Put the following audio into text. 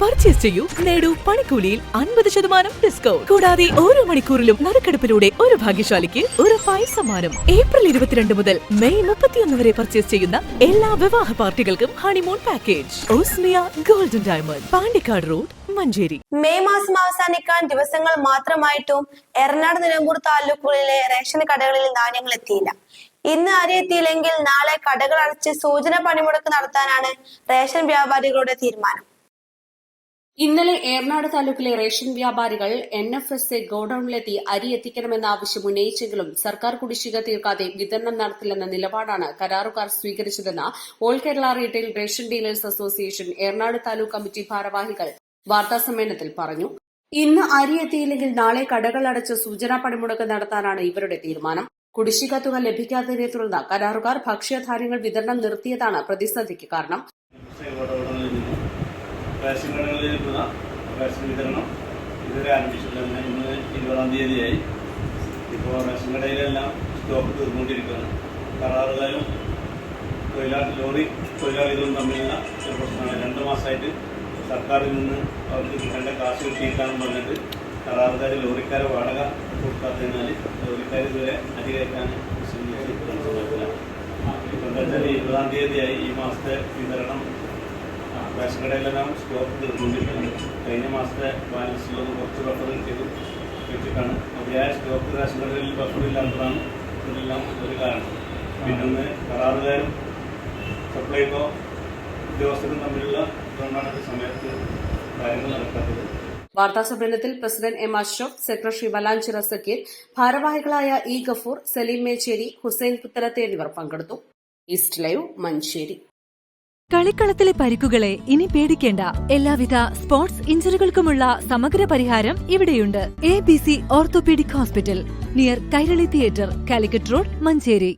Purchase ചെയ്യൂ, നേടൂ പണിക്കൂലിയിൽ 50% ഡിസ്കൗണ്ട്. കൂടാതെ ഓരോ മണിക്കൂറിലും നറുക്കെടുപ്പിലൂടെ ഒരു ഭാഗ്യശാലിക്ക് ഉറപ്പായ സമ്മാനം. ഏപ്രിൽ 22 മുതൽ മെയ് 31 വരെ പർച്ചേസ് ചെയ്യുന്ന എല്ലാ വിവാഹ പാർട്ടികൾക്കും ഹണിമൂൺ പാക്കേജ്. ഓസ്മിയ golden diamond, Pandikkad road, Manjeri. May മാസം അവസാനിക്കാൻ ദിവസങ്ങൾ മാത്രമായിട്ടും എറണാട് നിലമ്പൂർ താലൂക്കുകളിലെ റേഷൻ കടകളിൽ ധാന്യങ്ങൾ എത്തിയില്ല. ഇന്ന് അരി എത്തിയില്ലെങ്കിൽ നാളെ കടകൾ അടച്ച് സൂചന പണിമുടക്ക് നടത്താനാണ് റേഷൻ വ്യാപാരികളുടെ തീരുമാനം. ഇന്നലെ ഏറനാട് താലൂക്കിലെ റേഷൻ വ്യാപാരികൾ NFSA ഗോഡൌണിലെത്തി അരി എത്തിക്കണമെന്ന ആവശ്യം ഉന്നയിച്ചെങ്കിലും സർക്കാർ കുടിശ്ശിക തീർക്കാതെ വിതരണം നടത്തില്ലെന്ന നിലപാടാണ് കരാറുകാർ സ്വീകരിച്ചതെന്ന് all Kerala retail ration dealers association Eranad taluk committee ഭാരവാഹികൾ വാർത്താസമ്മേളനത്തിൽ പറഞ്ഞു. ഇന്ന് അരി എത്തിയില്ലെങ്കിൽ നാളെ കടകൾ അടച്ച് സൂചനാ പണിമുടക്ക് നടത്താനാണ് ഇവരുടെ തീരുമാനം. കുടിശ്ശിക തുക ലഭിക്കാത്തതിനെ തുടർന്ന് കരാറുകാർ ഭക്ഷ്യധാന്യങ്ങൾ വിതരണം നിർത്തിയതാണ് പ്രതിസന്ധിക്ക് കാരണം. റേഷൻ കടകളിലേക്കുള്ള റേഷൻ വിതരണം ഇതുവരെ ആരംഭിച്ചിട്ടില്ല. ഇന്ന് 20-ാം തീയതിയായി. ഇപ്പോൾ റേഷൻ കടയിലെല്ലാം സ്റ്റോക്ക് തീർന്നുകൊണ്ടിരിക്കുകയാണ്. കരാറുകാരും ലോറി തൊഴിലാളികളും തമ്മിലുള്ള ഒരു പ്രശ്നമാണ്. 2 മാസമായിട്ട് സർക്കാരിൽ നിന്ന് അവർക്ക് കിട്ടേണ്ട കാശ് കിട്ടിയിട്ടാണെന്ന് പറഞ്ഞിട്ട് കരാറുകാർ ലോറിക്കാരെ വാടക കൊടുക്കാത്തതിനാൽ ലോറിക്കാർ ഇതുവരെ അരി കയറ്റാൻ ശ്രമിച്ചിട്ടില്ല. ഇപ്പോൾ എന്താ വെച്ചാൽ 20-ാം തീയതിയായി. ഈ മാസത്തെ വിതരണം റേഷൻ കടയിലെല്ലാം സ്റ്റോക്ക് തീർന്നുകൊണ്ടിരിക്കുകയാണ്. കഴിഞ്ഞ മാസത്തെ ബാലൻസിലൊന്ന് കുറച്ച് ബഫർ ചെയ്ത് വെച്ചിട്ടാണ്. മതിയായ സ്റ്റോക്ക് റേഷൻ കടകളിൽ ബഫറില്ലാത്തതാണ് ഇതെല്ലാം ഒരു കാരണം. പിന്നെ കരാറുകാരും സപ്ലൈകോ ഉദ്യോഗസ്ഥരും തമ്മിലുള്ള ഇതുകൊണ്ടാണ് സമയത്ത് കാര്യങ്ങൾ നടക്കാത്തത്. വാർത്താസമ്മേളനത്തിൽ president M. Ashraf, secretary Valanchira Zakir, ഭാരവാഹികളായ E. ഗഫൂർ, സലീം മേച്ചേരി, ഹുസൈൻ പുത്തലത്തെ എന്നിവർ പങ്കെടുത്തു. East live, Manjeri. കളിക്കളത്തിലെ പരിക്കുകളെ ഇനി പേടിക്കേണ്ട. എല്ലാവിധ സ്പോർട്സ് ഇഞ്ചുറികൾക്കുമുള്ള സമഗ്ര പരിഹാരം ഇവിടെയുണ്ട്. ABC orthopaedic hospital, near Kairali theatre, Calicut road, Manjeri.